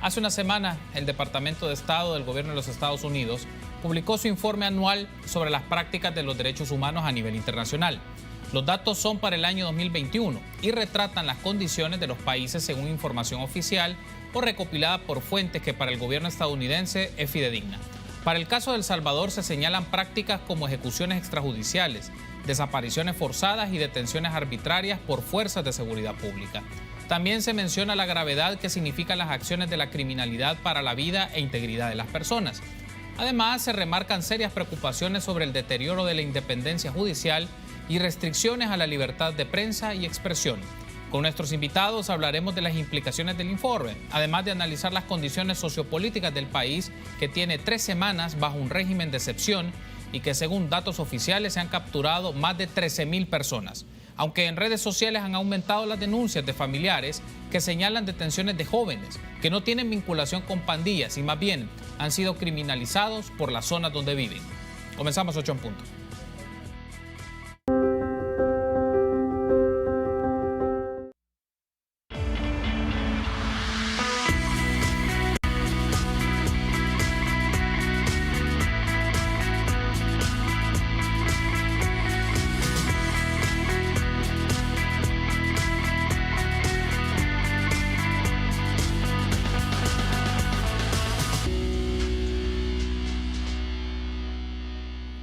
Hace una semana, el Departamento de Estado del Gobierno de los Estados Unidos publicó su informe anual sobre las prácticas de los derechos humanos a nivel internacional. Los datos son para el año 2021 y retratan las condiciones de los países según información oficial o recopilada por fuentes que para el gobierno estadounidense es fidedigna. Para el caso de El Salvador se señalan prácticas como ejecuciones extrajudiciales, desapariciones forzadas y detenciones arbitrarias por fuerzas de seguridad pública. También se menciona la gravedad que significan las acciones de la criminalidad para la vida e integridad de las personas. Además, se remarcan serias preocupaciones sobre el deterioro de la independencia judicial y restricciones a la libertad de prensa y expresión. Con nuestros invitados hablaremos de las implicaciones del informe, además de analizar las condiciones sociopolíticas del país, que tiene 3 semanas bajo un régimen de excepción y que según datos oficiales se han capturado más de 13,000 personas. Aunque en redes sociales han aumentado las denuncias de familiares que señalan detenciones de jóvenes que no tienen vinculación con pandillas y más bien han sido criminalizados por las zonas donde viven. Comenzamos 8 en punto.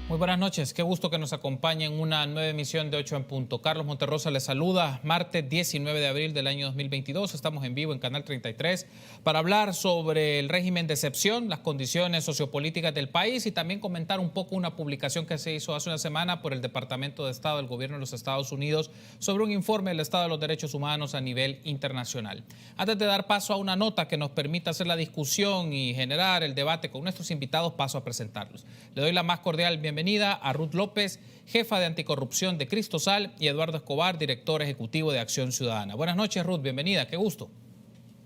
Muy buenas noches, qué gusto que nos acompañe en una nueva emisión de 8 en punto. Carlos Monterrosa les saluda, martes 19 de abril del año 2022. Estamos en vivo en Canal 33 para hablar sobre el régimen de excepción, las condiciones sociopolíticas del país y también comentar un poco una publicación que se hizo hace una semana por el Departamento de Estado del Gobierno de los Estados Unidos sobre un informe del estado de los derechos humanos a nivel internacional. Antes de dar paso a una nota que nos permita hacer la discusión y generar el debate con nuestros invitados, paso a presentarlos. Le doy la más cordial bienvenida a Ruth López, jefa de anticorrupción de Cristosal, y Eduardo Escobar, director ejecutivo de Acción Ciudadana. Buenas noches, Ruth, bienvenida, qué gusto.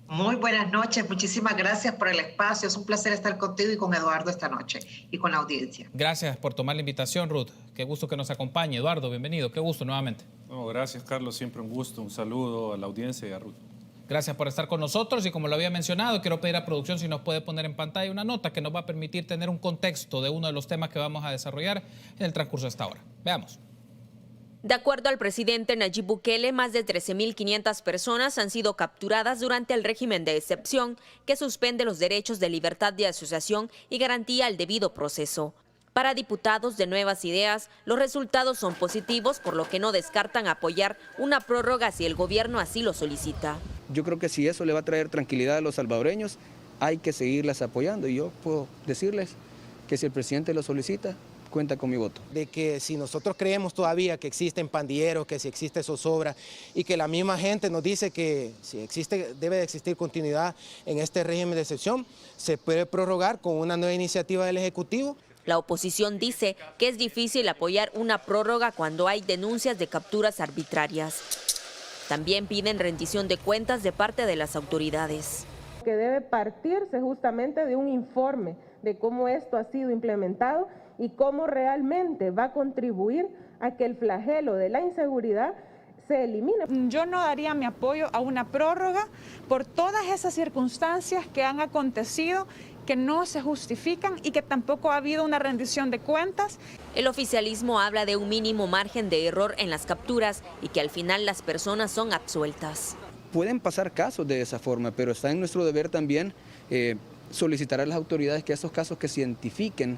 Muy buenas noches, muchísimas gracias por el espacio. Es un placer estar contigo y con Eduardo esta noche y con la audiencia. Gracias por tomar la invitación, Ruth. Qué gusto que nos acompañe. Eduardo, bienvenido, qué gusto nuevamente. No, gracias, Carlos, siempre un gusto. Un saludo a la audiencia y a Ruth. Gracias por estar con nosotros y como lo había mencionado, quiero pedir a producción si nos puede poner en pantalla una nota que nos va a permitir tener un contexto de uno de los temas que vamos a desarrollar en el transcurso de esta hora. Veamos. De acuerdo al presidente Nayib Bukele, más de 13,500 personas han sido capturadas durante el régimen de excepción que suspende los derechos de libertad de asociación y garantía el debido proceso. Para diputados de Nuevas Ideas, los resultados son positivos, por lo que no descartan apoyar una prórroga si el gobierno así lo solicita. Yo creo que si eso le va a traer tranquilidad a los salvadoreños, hay que seguirlas apoyando. Y yo puedo decirles que si el presidente lo solicita, cuenta con mi voto. De que si nosotros creemos todavía que existen pandilleros, que si existe zozobra y que la misma gente nos dice que si existe, debe de existir continuidad en este régimen de excepción, se puede prorrogar con una nueva iniciativa del Ejecutivo. La oposición dice que es difícil apoyar una prórroga cuando hay denuncias de capturas arbitrarias. También piden rendición de cuentas de parte de las autoridades. Que debe partirse justamente de un informe de cómo esto ha sido implementado y cómo realmente va a contribuir a que el flagelo de la inseguridad se elimine. Yo no daría mi apoyo a una prórroga por todas esas circunstancias que han acontecido, que no se justifican y que tampoco ha habido una rendición de cuentas. El oficialismo habla de un mínimo margen de error en las capturas y que al final las personas son absueltas. Pueden pasar casos de esa forma, pero está en nuestro deber también solicitar a las autoridades que esos casos que se identifiquen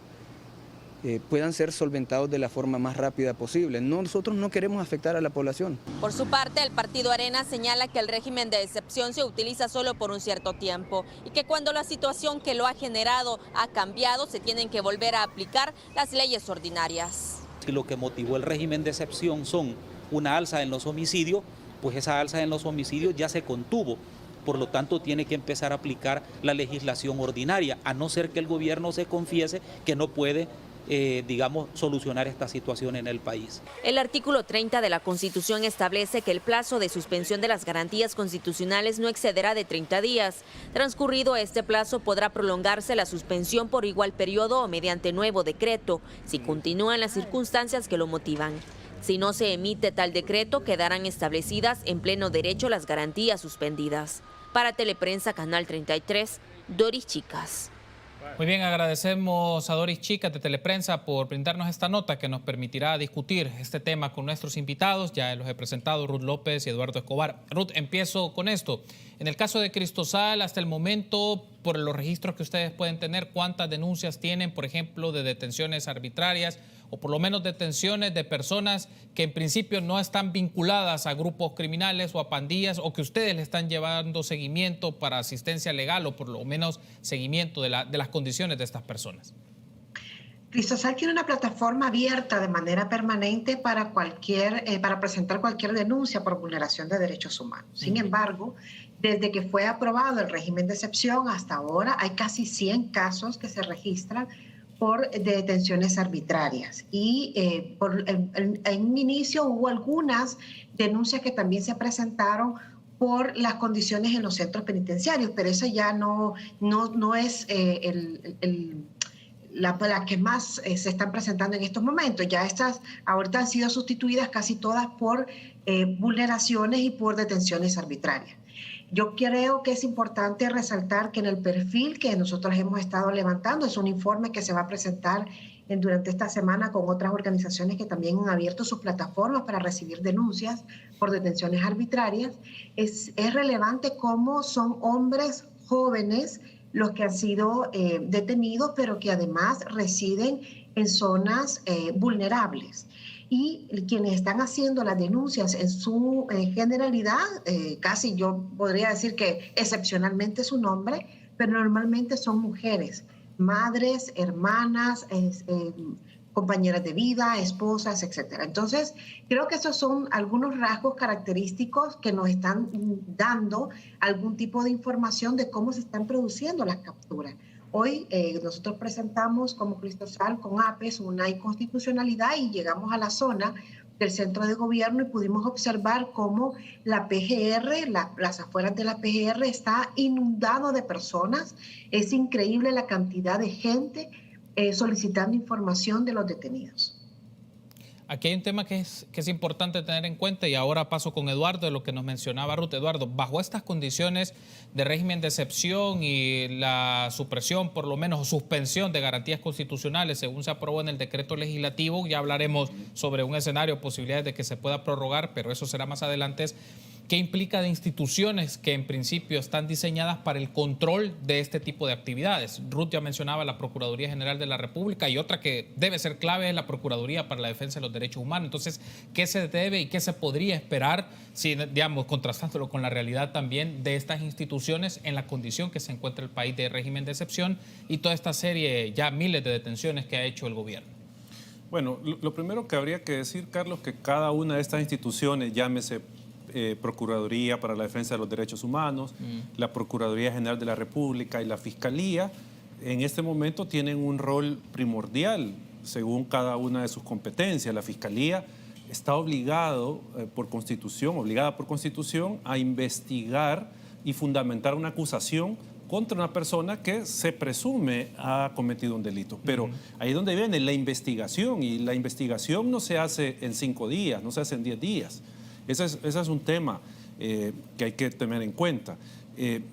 puedan ser solventados de la forma más rápida posible. Nosotros no queremos afectar a la población. Por su parte, el partido Arena señala que el régimen de excepción se utiliza solo por un cierto tiempo y que cuando la situación que lo ha generado ha cambiado, se tienen que volver a aplicar las leyes ordinarias. Si lo que motivó el régimen de excepción son una alza en los homicidios, pues esa alza en los homicidios ya se contuvo. Por lo tanto, tiene que empezar a aplicar la legislación ordinaria, a no ser que el gobierno se confiese que no puede solucionar esta situación en el país. El artículo 30 de la Constitución establece que el plazo de suspensión de las garantías constitucionales no excederá de 30 días. Transcurrido este plazo, podrá prolongarse la suspensión por igual periodo o mediante nuevo decreto, si continúan las circunstancias que lo motivan. Si no se emite tal decreto, quedarán establecidas en pleno derecho las garantías suspendidas. Para Teleprensa Canal 33, Doris Chicas. Muy bien, agradecemos a Doris Chicas de Teleprensa por brindarnos esta nota que nos permitirá discutir este tema con nuestros invitados. Ya los he presentado, Ruth López y Eduardo Escobar. Ruth, empiezo con esto. En el caso de Cristosal, hasta el momento, por los registros que ustedes pueden tener, ¿cuántas denuncias tienen, por ejemplo, de detenciones arbitrarias o por lo menos detenciones de personas que en principio no están vinculadas a grupos criminales o a pandillas, o que ustedes le están llevando seguimiento para asistencia legal o por lo menos seguimiento de las condiciones de estas personas? Cristosal tiene una plataforma abierta de manera permanente para presentar cualquier denuncia por vulneración de derechos humanos. Sin embargo, desde que fue aprobado el régimen de excepción hasta ahora, hay casi 100 casos que se registran por detenciones arbitrarias. Y en un inicio hubo algunas denuncias que también se presentaron por las condiciones en los centros penitenciarios, pero esa ya no es la que más se están presentando en estos momentos. Ya estas ahorita han sido sustituidas casi todas por vulneraciones y por detenciones arbitrarias. Yo creo que es importante resaltar que en el perfil que nosotros hemos estado levantando, es un informe que se va a presentar durante esta semana con otras organizaciones que también han abierto sus plataformas para recibir denuncias por detenciones arbitrarias. Es relevante cómo son hombres jóvenes los que han sido detenidos, pero que además residen en zonas vulnerables. Y quienes están haciendo las denuncias en su generalidad, casi yo podría decir que excepcionalmente es un hombre, pero normalmente son mujeres, madres, hermanas, compañeras de vida, esposas, etc. Entonces, creo que esos son algunos rasgos característicos que nos están dando algún tipo de información de cómo se están produciendo las capturas. Hoy nosotros presentamos como Cristosal con APES una inconstitucionalidad y llegamos a la zona del centro de gobierno y pudimos observar cómo la PGR, las afueras de la PGR está inundado de personas. Es increíble la cantidad de gente solicitando información de los detenidos. Aquí hay un tema que es importante tener en cuenta, y ahora paso con Eduardo, de lo que nos mencionaba Ruth. Eduardo, bajo estas condiciones de régimen de excepción y la supresión, por lo menos, o suspensión de garantías constitucionales, según se aprobó en el decreto legislativo, ya hablaremos sobre un escenario, posibilidades de que se pueda prorrogar, pero eso será más adelante. ¿Qué implica de instituciones que en principio están diseñadas para el control de este tipo de actividades? Ruth ya mencionaba la Procuraduría General de la República, y otra que debe ser clave es la Procuraduría para la Defensa de los Derechos Humanos. Entonces, ¿qué se debe y qué se podría esperar, si, digamos, contrastándolo con la realidad también de estas instituciones en la condición que se encuentra el país de régimen de excepción y toda esta serie, ya miles de detenciones que ha hecho el gobierno? Bueno, lo primero que habría que decir, Carlos, que cada una de estas instituciones, llámese Procuraduría para la Defensa de los Derechos Humanos, la Procuraduría General de la República y la Fiscalía, en este momento tienen un rol primordial según cada una de sus competencias. La Fiscalía está obligada por Constitución a investigar y fundamentar una acusación contra una persona que se presume ha cometido un delito. Pero ahí es donde viene la investigación, y la investigación no se hace en 5 días, no se hace en 10 días. Ese es un tema que hay que tener en cuenta.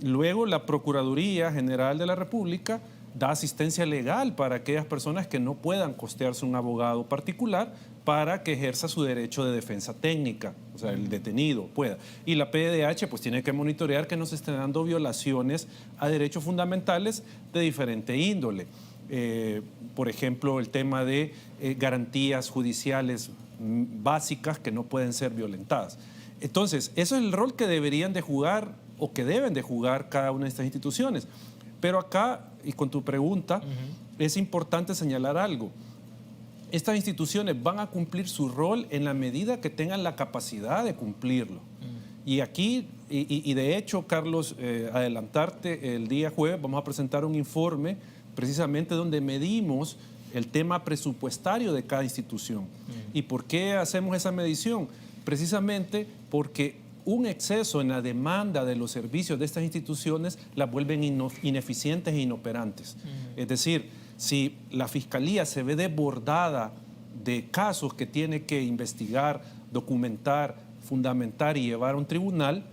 Luego, la Procuraduría General de la República da asistencia legal para aquellas personas que no puedan costearse un abogado particular para que ejerza su derecho de defensa técnica, o sea, el detenido pueda. Y la PDH pues tiene que monitorear que no se estén dando violaciones a derechos fundamentales de diferente índole. Por ejemplo, el tema de garantías judiciales básicas que no pueden ser violentadas. Entonces, eso es el rol que deberían de jugar o que deben de jugar cada una de estas instituciones. Pero acá, y con tu pregunta, es importante señalar algo. Estas instituciones van a cumplir su rol en la medida que tengan la capacidad de cumplirlo. Y aquí, y de hecho, Carlos, adelantarte, el día jueves vamos a presentar un informe precisamente donde medimos el tema presupuestario de cada institución. ¿Y por qué hacemos esa medición? Precisamente porque un exceso en la demanda de los servicios de estas instituciones las vuelven ineficientes e inoperantes. Es decir, si la Fiscalía se ve desbordada de casos que tiene que investigar, documentar, fundamentar y llevar a un tribunal,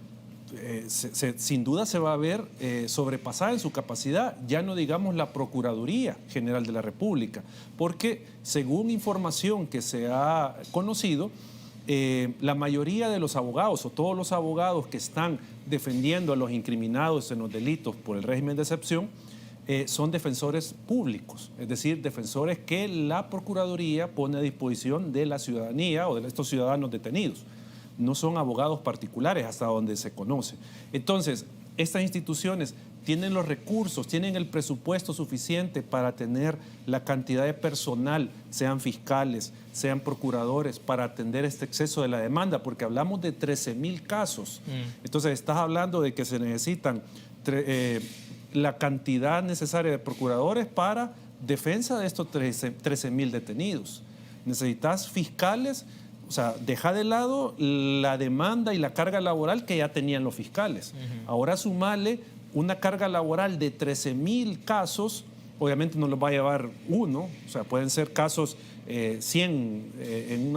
sin duda se va a ver sobrepasada en su capacidad, ya no digamos la Procuraduría General de la República, porque según información que se ha conocido, la mayoría de los abogados o todos los abogados que están defendiendo a los incriminados en los delitos por el régimen de excepción son defensores públicos, es decir, defensores que la Procuraduría pone a disposición de la ciudadanía o de estos ciudadanos detenidos. No son abogados particulares hasta donde se conoce. Entonces, estas instituciones tienen los recursos, tienen el presupuesto suficiente para tener la cantidad de personal, sean fiscales, sean procuradores, para atender este exceso de la demanda, porque hablamos de 13,000 casos. Entonces, estás hablando de que se necesitan la cantidad necesaria de procuradores para defensa de estos 13,000 detenidos. Necesitas fiscales. O sea, deja de lado la demanda y la carga laboral que ya tenían los fiscales. Ahora sumale una carga laboral de 13,000 casos, obviamente no los va a llevar uno, o sea, pueden ser casos 100 en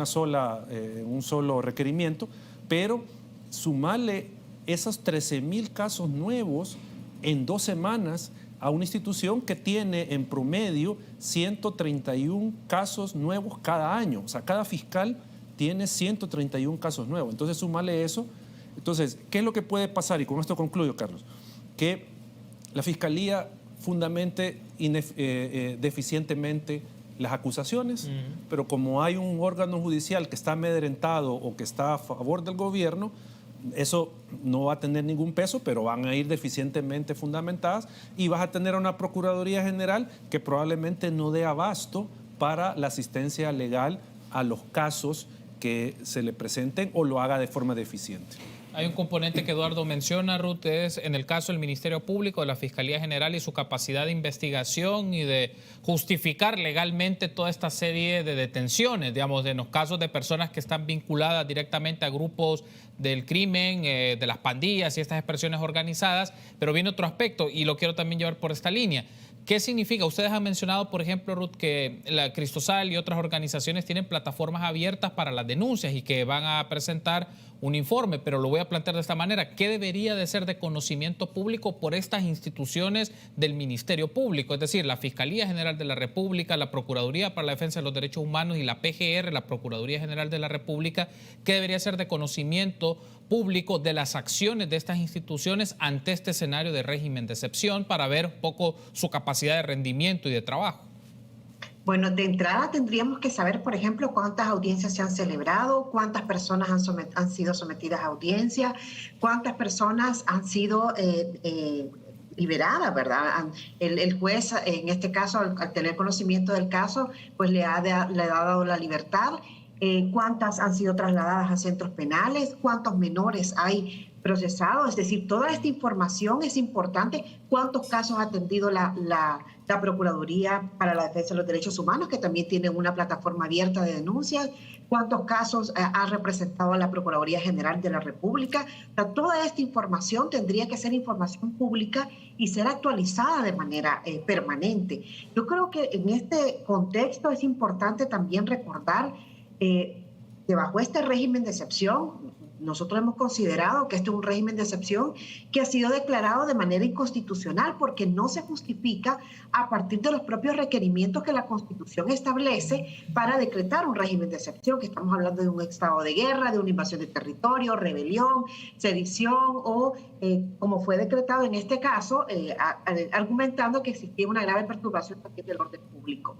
un solo requerimiento, pero sumale esos 13,000 casos nuevos en 2 semanas a una institución que tiene en promedio 131 casos nuevos cada año. O sea, cada fiscal tiene 131 casos nuevos. Entonces, súmale eso. Entonces, ¿qué es lo que puede pasar? Y con esto concluyo, Carlos. Que la Fiscalía fundamente deficientemente las acusaciones, pero como hay un órgano judicial que está amedrentado o que está a favor del gobierno, eso no va a tener ningún peso, pero van a ir deficientemente fundamentadas y vas a tener una Procuraduría General que probablemente no dé abasto para la asistencia legal a los casos que se le presenten o lo haga de forma deficiente. Hay un componente que Eduardo menciona, Ruth, es en el caso del Ministerio Público, de la Fiscalía General y su capacidad de investigación y de justificar legalmente toda esta serie de detenciones, digamos, en los casos de personas que están vinculadas directamente a grupos del crimen, de las pandillas y estas expresiones organizadas. Pero viene otro aspecto y lo quiero también llevar por esta línea. ¿Qué significa? Ustedes han mencionado, por ejemplo, Ruth, que la Cristosal y otras organizaciones tienen plataformas abiertas para las denuncias y que van a presentar un informe, pero lo voy a plantear de esta manera. ¿Qué debería de ser de conocimiento público por estas instituciones del Ministerio Público? Es decir, la Fiscalía General de la República, la Procuraduría para la Defensa de los Derechos Humanos y la PGR, la Procuraduría General de la República. ¿Qué debería ser de conocimiento público de las acciones de estas instituciones ante este escenario de régimen de excepción para ver un poco su capacidad de rendimiento y de trabajo? Bueno, de entrada tendríamos que saber, por ejemplo, cuántas audiencias se han celebrado, cuántas personas han sido sometidas a audiencia, cuántas personas han sido liberadas, ¿verdad? El juez, en este caso, al tener conocimiento del caso, pues le ha dado la libertad. Cuántas han sido trasladadas a centros penales, cuántos menores hay procesados, es decir, toda esta información es importante. ¿Cuántos casos ha atendido la Procuraduría para la Defensa de los Derechos Humanos, que también tiene una plataforma abierta de denuncias? ¿Cuántos casos ha representado a la Procuraduría General de la República? O sea, toda esta información tendría que ser información pública y ser actualizada de manera permanente. Yo creo que en este contexto es importante también recordar que bajo este régimen de excepción, nosotros hemos considerado que este es un régimen de excepción que ha sido declarado de manera inconstitucional porque no se justifica a partir de los propios requerimientos que la Constitución establece para decretar un régimen de excepción, que estamos hablando de un estado de guerra, de una invasión de territorio, rebelión, sedición o, como fue decretado en este caso, argumentando que existía una grave perturbación también del orden público.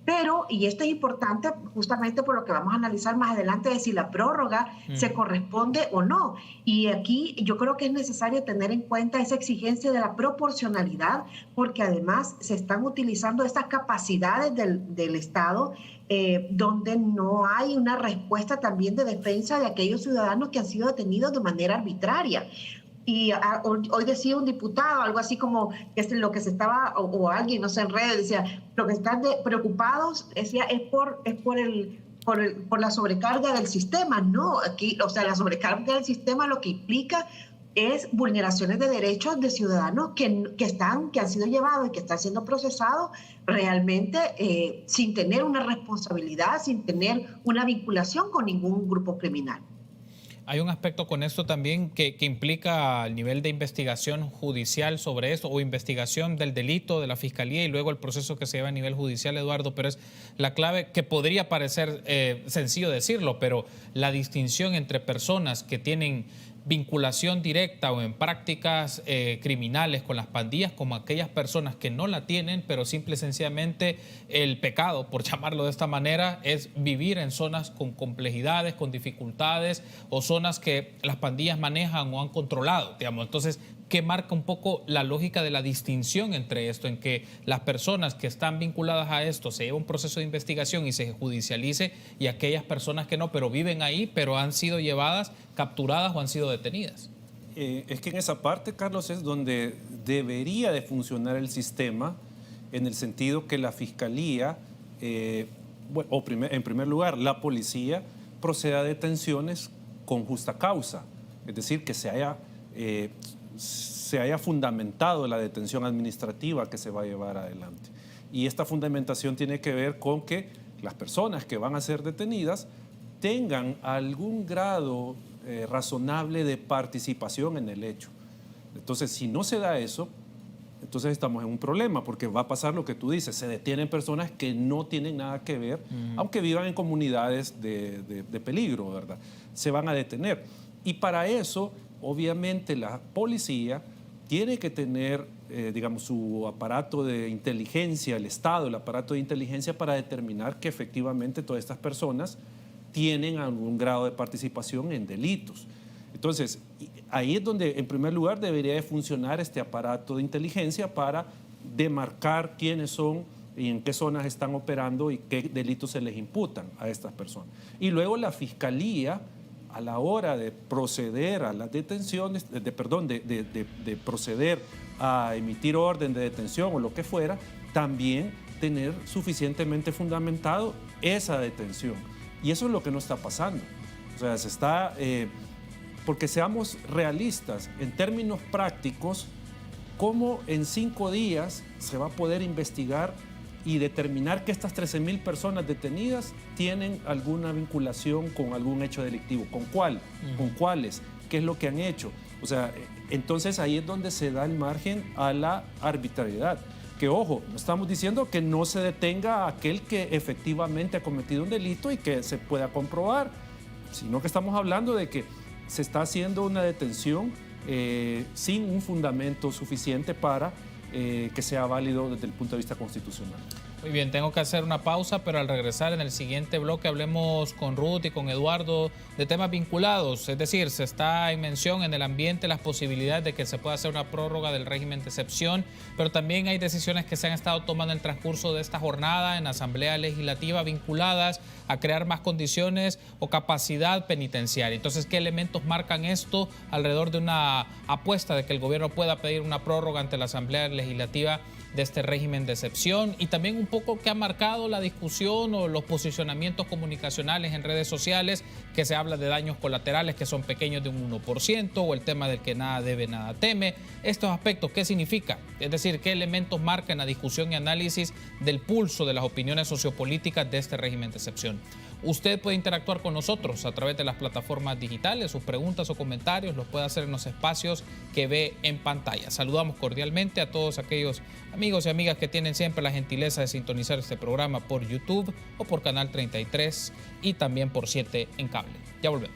Pero, y esto es importante justamente por lo que vamos a analizar más adelante, de si la prórroga se corresponde o no. Y aquí yo creo que es necesario tener en cuenta esa exigencia de la proporcionalidad, porque además se están utilizando estas capacidades del Estado donde no hay una respuesta también de defensa de aquellos ciudadanos que han sido detenidos de manera arbitraria. Y hoy decía un diputado, algo así como que es lo que se estaba, o alguien, no sé, en redes, decía, lo que están preocupados decía, es por la sobrecarga del sistema. No, aquí, o sea, la sobrecarga del sistema lo que implica es vulneraciones de derechos de ciudadanos que han sido llevados y que están siendo procesados realmente sin tener una responsabilidad, sin tener una vinculación con ningún grupo criminal. Hay un aspecto con esto también que implica el nivel de investigación judicial sobre esto, o investigación del delito de la Fiscalía y luego el proceso que se lleva a nivel judicial, Eduardo, pero es la clave que podría parecer sencillo decirlo, pero la distinción entre personas que tienen vinculación directa o en prácticas criminales con las pandillas, como aquellas personas que no la tienen, pero simple y sencillamente el pecado, por llamarlo de esta manera, es vivir en zonas con complejidades, con dificultades, o zonas que las pandillas manejan o han controlado, digamos. Entonces, ¿qué marca un poco la lógica de la distinción entre esto, en que las personas que están vinculadas a esto se lleva un proceso de investigación y se judicialice, y aquellas personas que no, pero viven ahí, pero han sido llevadas, capturadas o han sido detenidas? Es que en esa parte, Carlos, es donde debería de funcionar el sistema, en el sentido que la Fiscalía, en primer lugar, la policía, proceda a detenciones con justa causa, es decir, que se haya fundamentado la detención administrativa que se va a llevar adelante. Y esta fundamentación tiene que ver con que las personas que van a ser detenidas tengan algún grado razonable de participación en el hecho. Entonces, si no se da eso, entonces estamos en un problema, porque va a pasar lo que tú dices, se detienen personas que no tienen nada que ver, aunque vivan en comunidades de peligro, ¿verdad? Se van a detener. Y para eso, obviamente, la policía tiene que tener, digamos, su aparato de inteligencia, el Estado, el aparato de inteligencia, para determinar que efectivamente todas estas personas tienen algún grado de participación en delitos. Entonces, ahí es donde, en primer lugar, debería de funcionar este aparato de inteligencia para demarcar quiénes son y en qué zonas están operando y qué delitos se les imputan a estas personas. Y luego la Fiscalía, a la hora de proceder a las detenciones, de proceder a emitir orden de detención o lo que fuera, también tener suficientemente fundamentado esa detención. Y eso es lo que no está pasando. O sea, se está... porque seamos realistas, en términos prácticos, ¿cómo en 5 días se va a poder investigar y determinar que estas 13,000 personas detenidas tienen alguna vinculación con algún hecho delictivo? ¿Con cuál? ¿Con cuáles? ¿Qué es lo que han hecho? O sea, entonces ahí es donde se da el margen a la arbitrariedad. Que, ojo, no estamos diciendo que no se detenga a aquel que efectivamente ha cometido un delito y que se pueda comprobar, sino que estamos hablando de que se está haciendo una detención sin un fundamento suficiente para que sea válido desde el punto de vista constitucional. Muy bien, tengo que hacer una pausa, pero al regresar en el siguiente bloque hablemos con Ruth y con Eduardo de temas vinculados. Es decir, se está en mención en el ambiente las posibilidades de que se pueda hacer una prórroga del régimen de excepción, pero también hay decisiones que se han estado tomando en el transcurso de esta jornada en la Asamblea Legislativa vinculadas a crear más condiciones o capacidad penitenciaria. Entonces, ¿qué elementos marcan esto alrededor de una apuesta de que el gobierno pueda pedir una prórroga ante la Asamblea Legislativa de este régimen de excepción? Y también un poco qué ha marcado la discusión o los posicionamientos comunicacionales en redes sociales, que se habla de daños colaterales que son pequeños de un 1%, o el tema del que nada debe, nada teme. Estos aspectos, ¿qué significa? Es decir, ¿qué elementos marcan la discusión y análisis del pulso de las opiniones sociopolíticas de este régimen de excepción? Usted puede interactuar con nosotros a través de las plataformas digitales. Sus preguntas o comentarios los puede hacer en los espacios que ve en pantalla. Saludamos cordialmente a todos aquellos amigos y amigas que tienen siempre la gentileza de sintonizar este programa por YouTube o por Canal 33 y también por 7 en cable. Ya volvemos.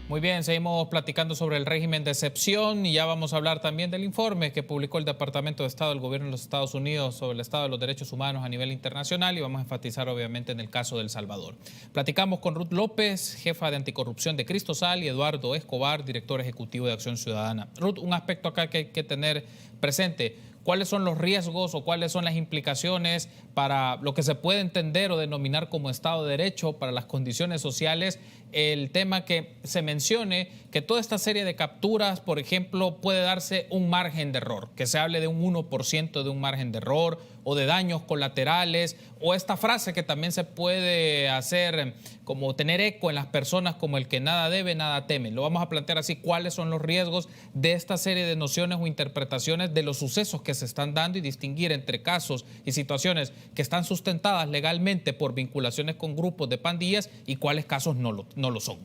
Muy bien, seguimos platicando sobre el régimen de excepción y ya vamos a hablar también del informe que publicó el Departamento de Estado del Gobierno de los Estados Unidos sobre el estado de los derechos humanos a nivel internacional, y vamos a enfatizar obviamente en el caso de El Salvador. Platicamos con Ruth López, jefa de anticorrupción de Cristosal, y Eduardo Escobar, director ejecutivo de Acción Ciudadana. Ruth, un aspecto acá que hay que tener presente: ¿cuáles son los riesgos o cuáles son las implicaciones para lo que se puede entender o denominar como Estado de Derecho, para las condiciones sociales? El tema que se mencione que toda esta serie de capturas, por ejemplo, puede darse un margen de error, que se hable de un 1% de un margen de error, o de daños colaterales, o esta frase que también se puede hacer como tener eco en las personas como el que nada debe, nada teme. Lo vamos a plantear así: ¿cuáles son los riesgos de esta serie de nociones o interpretaciones de los sucesos que se están dando y distinguir entre casos y situaciones que están sustentadas legalmente por vinculaciones con grupos de pandillas y cuáles casos no lo son?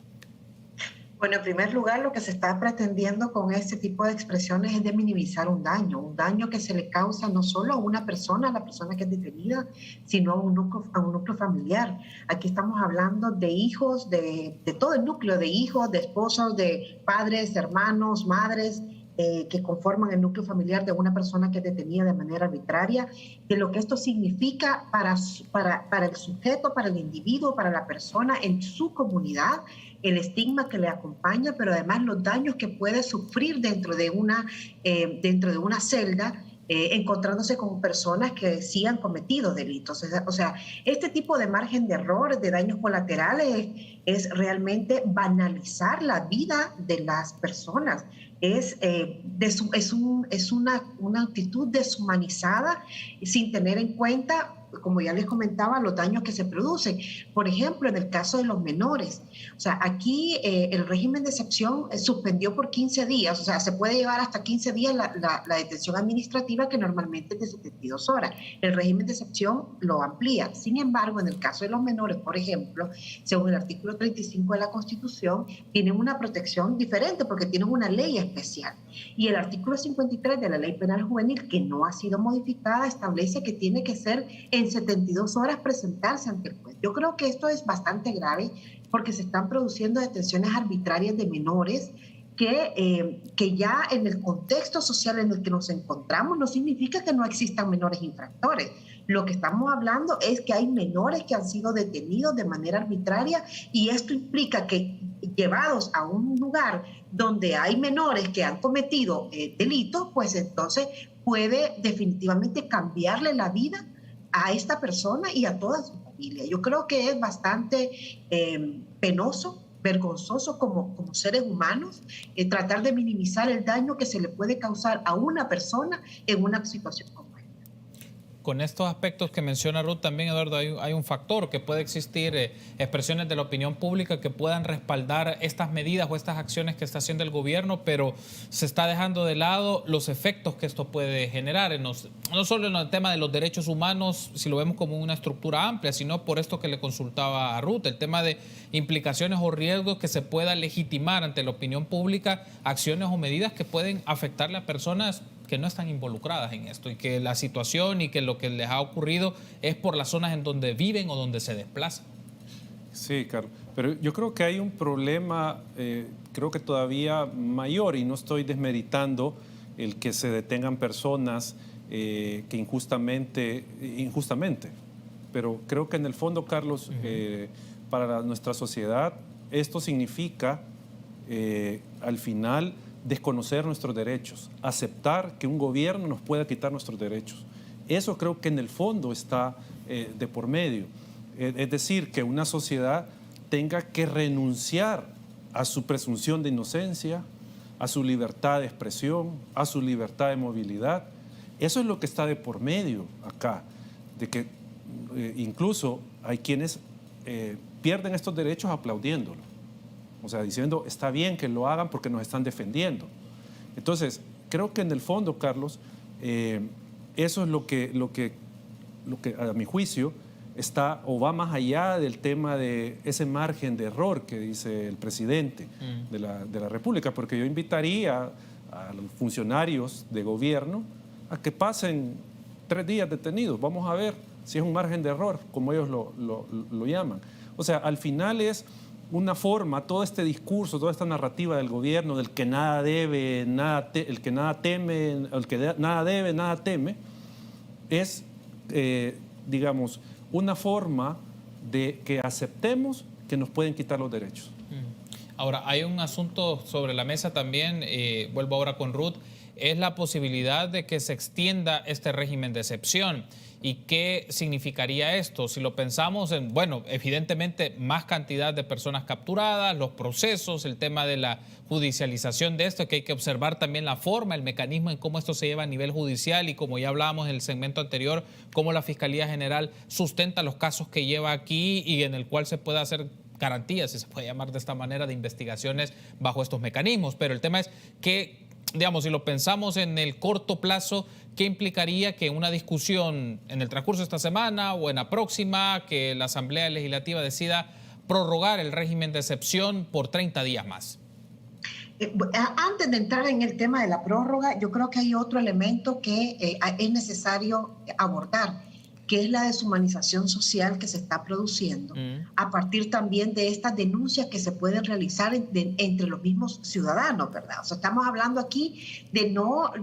Bueno, en primer lugar, lo que se está pretendiendo con este tipo de expresiones es de minimizar un daño que se le causa no solo a una persona, a la persona que es detenida, sino a un núcleo familiar. Aquí estamos hablando de hijos, de todo el núcleo, de hijos, de esposos, de padres, hermanos, madres, que conforman el núcleo familiar de una persona que es detenida de manera arbitraria, de lo que esto significa para el sujeto, para el individuo, para la persona en su comunidad, el estigma que le acompaña, pero además los daños que puede sufrir dentro de una celda, encontrándose con personas que sí han cometido delitos. O sea, este tipo de margen de error, de daños colaterales, es realmente banalizar la vida de las personas. Es una actitud deshumanizada sin tener en cuenta, como ya les comentaba, los daños que se producen. Por ejemplo, en el caso de los menores. O sea, aquí el régimen de excepción suspendió por 15 días. O sea, se puede llevar hasta 15 días la detención administrativa, que normalmente es de 72 horas. El régimen de excepción lo amplía. Sin embargo, en el caso de los menores, por ejemplo, según el artículo 35 de la Constitución, tienen una protección diferente porque tienen una ley especial. Y el artículo 53 de la Ley Penal Juvenil, que no ha sido modificada, establece que tiene que ser en 72 horas presentarse ante el juez. Yo creo que esto es bastante grave porque se están produciendo detenciones arbitrarias de menores que ya en el contexto social en el que nos encontramos no significa que no existan menores infractores. Lo que estamos hablando es que hay menores que han sido detenidos de manera arbitraria, y esto implica que, llevados a un lugar donde hay menores que han cometido delitos, pues entonces puede definitivamente cambiarle la vida a esta persona y a toda su familia. Yo creo que es bastante penoso, vergonzoso como seres humanos, tratar de minimizar el daño que se le puede causar a una persona en una situación como esta. Con estos aspectos que menciona Ruth también, Eduardo, hay un factor que puede existir, expresiones de la opinión pública que puedan respaldar estas medidas o estas acciones que está haciendo el gobierno, pero se está dejando de lado los efectos que esto puede generar, no solo en el tema de los derechos humanos, si lo vemos como una estructura amplia, sino por esto que le consultaba a Ruth, el tema de implicaciones o riesgos que se pueda legitimar ante la opinión pública, acciones o medidas que pueden afectarle a personas que no están involucradas en esto, y que la situación y que lo que les ha ocurrido es por las zonas en donde viven o donde se desplazan. Sí, Carlos, pero yo creo que hay un problema, creo que todavía mayor, y no estoy desmeritando el que se detengan personas que injustamente, pero creo que en el fondo, Carlos, para nuestra sociedad esto significa al final desconocer nuestros derechos, aceptar que un gobierno nos pueda quitar nuestros derechos. Eso creo que en el fondo está de por medio. Es decir, que una sociedad tenga que renunciar a su presunción de inocencia, a su libertad de expresión, a su libertad de movilidad. Eso es lo que está de por medio acá, de que incluso hay quienes pierden estos derechos aplaudiéndolo. O sea, diciendo, está bien que lo hagan porque nos están defendiendo. Entonces, creo que en el fondo, Carlos, eso es lo que a mi juicio está o va más allá del tema de ese margen de error que dice el presidente de la República, porque yo invitaría a los funcionarios de gobierno a que pasen 3 días detenidos. Vamos a ver si es un margen de error, como ellos lo llaman. O sea, al final es una forma, todo este discurso, toda esta narrativa del gobierno, del que nada debe, el que nada teme, el que nada debe, nada teme, es, digamos, una forma de que aceptemos que nos pueden quitar los derechos. Ahora, hay un asunto sobre la mesa también, vuelvo ahora con Ruth, es la posibilidad de que se extienda este régimen de excepción. ¿Y qué significaría esto? Si lo pensamos en, bueno, evidentemente más cantidad de personas capturadas, los procesos, el tema de la judicialización de esto, que hay que observar también la forma, el mecanismo en cómo esto se lleva a nivel judicial y como ya hablábamos en el segmento anterior, cómo la Fiscalía General sustenta los casos que lleva aquí y en el cual se puede hacer garantías, si se puede llamar de esta manera, de investigaciones bajo estos mecanismos. Pero el tema es que, digamos, si lo pensamos en el corto plazo, ¿qué implicaría que una discusión en el transcurso de esta semana o en la próxima, que la Asamblea Legislativa decida prorrogar el régimen de excepción por 30 días más? Antes de entrar en el tema de la prórroga, yo creo que hay otro elemento que es necesario abordar, que es la deshumanización social que se está produciendo a partir también de estas denuncias que se pueden realizar entre los mismos ciudadanos, ¿verdad? O sea, estamos hablando aquí no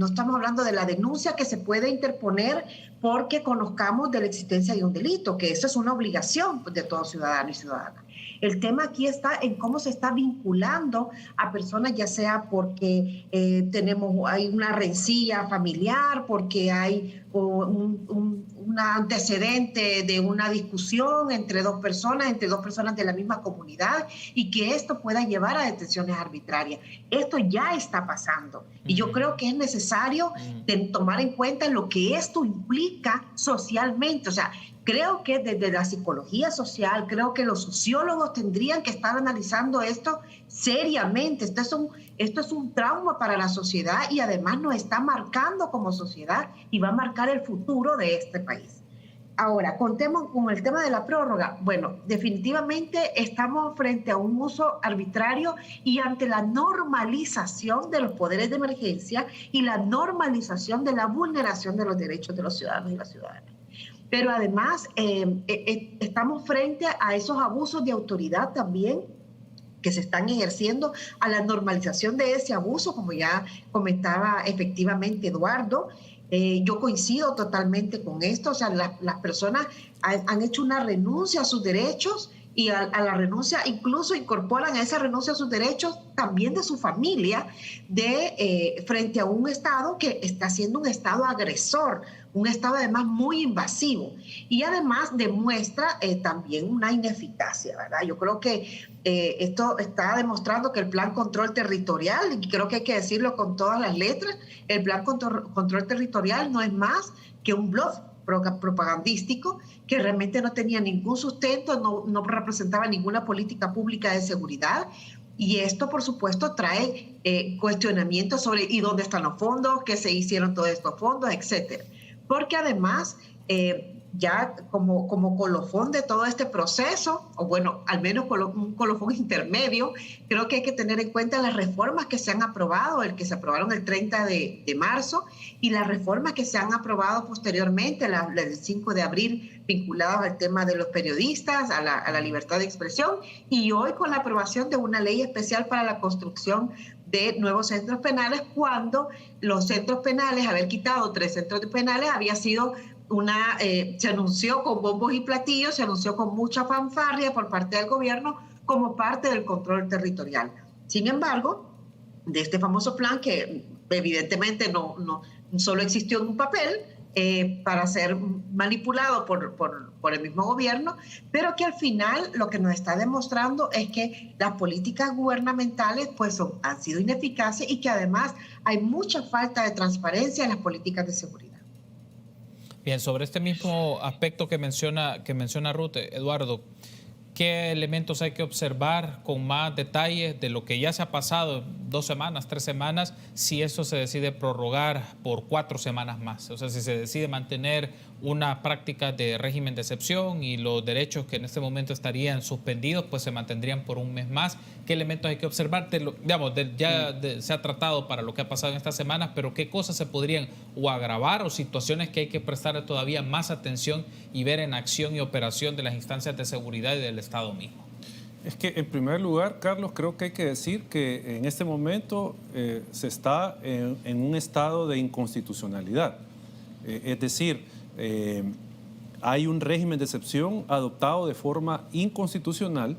estamos hablando de la denuncia que se puede interponer porque conozcamos de la existencia de un delito, que eso es una obligación de todo ciudadano y ciudadana. El tema aquí está en cómo se está vinculando a personas, ya sea porque hay una rencilla familiar, porque hay un antecedente de una discusión entre dos personas de la misma comunidad, y que esto pueda llevar a detenciones arbitrarias. Esto ya está pasando y yo creo que es necesario tomar en cuenta lo que esto implica socialmente. O sea, creo que desde la psicología social, creo que los sociólogos tendrían que estar analizando esto seriamente. Esto es un trauma para la sociedad y además nos está marcando como sociedad y va a marcar el futuro de este país. Ahora, con el tema de la prórroga, bueno, definitivamente estamos frente a un uso arbitrario y ante la normalización de los poderes de emergencia y la normalización de la vulneración de los derechos de los ciudadanos y las ciudadanas. Pero además estamos frente a esos abusos de autoridad también que se están ejerciendo, a la normalización de ese abuso, como ya comentaba efectivamente Eduardo. Yo coincido totalmente con esto. O sea, las personas han hecho una renuncia a sus derechos y a la renuncia, incluso incorporan a esa renuncia a sus derechos también de su familia, frente a un Estado que está siendo un Estado agresor, un Estado además muy invasivo, y además demuestra también una ineficacia, ¿verdad? Yo creo que esto está demostrando que el Plan Control Territorial, y creo que hay que decirlo con todas las letras, el Plan Control Territorial no es más que un bluff propagandístico que realmente no tenía ningún sustento, no representaba ninguna política pública de seguridad. Y esto, por supuesto, trae cuestionamientos sobre ¿y dónde están los fondos? ¿Qué se hicieron todos estos fondos? Etcétera. Porque además, ya como colofón de todo este proceso, o bueno, al menos un colofón intermedio, creo que hay que tener en cuenta las reformas que se han aprobado, que se aprobaron el 30 de marzo, y las reformas que se han aprobado posteriormente, las del 5 de abril, vinculadas al tema de los periodistas, a la libertad de expresión, y hoy con la aprobación de una ley especial para la construcción de nuevos centros penales, cuando los centros penales, haber quitado 3 centros penales, había sido se anunció con bombos y platillos, se anunció con mucha fanfarria por parte del gobierno como parte del control territorial. Sin embargo, de este famoso plan, que evidentemente no solo existió en un papel, para ser manipulado por el mismo gobierno, pero que al final lo que nos está demostrando es que las políticas gubernamentales pues han sido ineficaces y que además hay mucha falta de transparencia en las políticas de seguridad. Bien, sobre este mismo aspecto que menciona Ruth, Eduardo, ¿qué elementos hay que observar con más detalle de lo que ya se ha pasado 2 semanas, 3 semanas, si eso se decide prorrogar por 4 semanas más? O sea, si se decide mantener una práctica de régimen de excepción y los derechos que en este momento estarían suspendidos, pues se mantendrían por 1 mes más. ¿Qué elementos hay que observar? Se ha tratado para lo que ha pasado en estas semanas, pero ¿qué cosas se podrían o agravar o situaciones que hay que prestar todavía más atención y ver en acción y operación de las instancias de seguridad y del Estado mismo? Es que, en primer lugar, Carlos, creo que hay que decir que en este momento se está en un estado de inconstitucionalidad. Es decir, hay un régimen de excepción adoptado de forma inconstitucional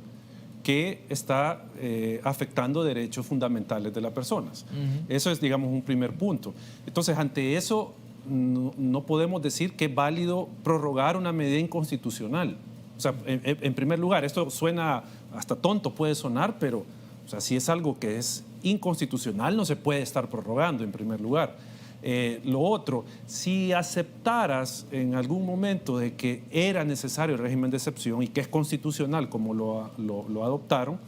que está afectando derechos fundamentales de las personas. Eso es, digamos, un primer punto. Entonces, ante eso, no podemos decir que es válido prorrogar una medida inconstitucional. O sea, en primer lugar, esto suena hasta tonto, puede sonar, pero o sea, si es algo que es inconstitucional, no se puede estar prorrogando en primer lugar. Lo otro, si aceptaras en algún momento de que era necesario el régimen de excepción y que es constitucional como lo adoptaron,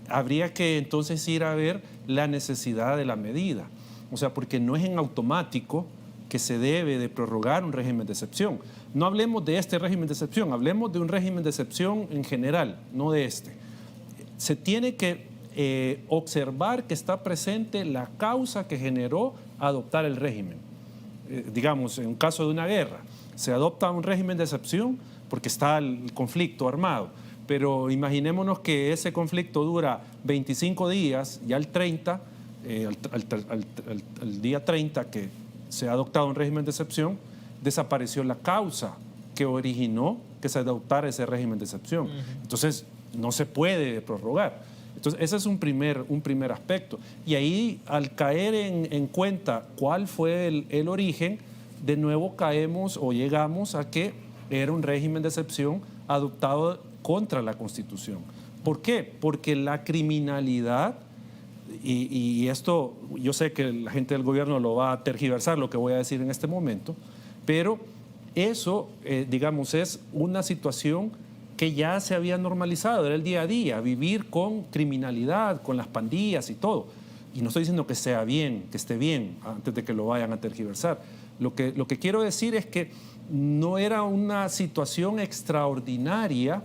habría que entonces ir a ver la necesidad de la medida. O sea, porque no es en automático que se debe de prorrogar un régimen de excepción. No hablemos de este régimen de excepción, hablemos de un régimen de excepción en general, no de este. Se tiene que observar que está presente la causa que generó adoptar el régimen. Digamos, en un caso de una guerra, se adopta un régimen de excepción porque está el conflicto armado, pero imaginémonos que ese conflicto dura 25 días y al 30, al día 30 que se ha adoptado un régimen de excepción, desapareció la causa que originó que se adoptara ese régimen de excepción. Entonces, no se puede prorrogar. Entonces, ese es un primer aspecto. Y ahí, al caer en cuenta cuál fue el origen, de nuevo caemos o llegamos a que era un régimen de excepción adoptado contra la Constitución. ¿Por qué? Porque la criminalidad, y esto yo sé que la gente del gobierno lo va a tergiversar, lo que voy a decir en este momento, pero eso, digamos, es una situación que ya se había normalizado, era el día a día, vivir con criminalidad, con las pandillas y todo. Y no estoy diciendo que sea bien, que esté bien, antes de que lo vayan a tergiversar. Lo que quiero decir es que no era una situación extraordinaria,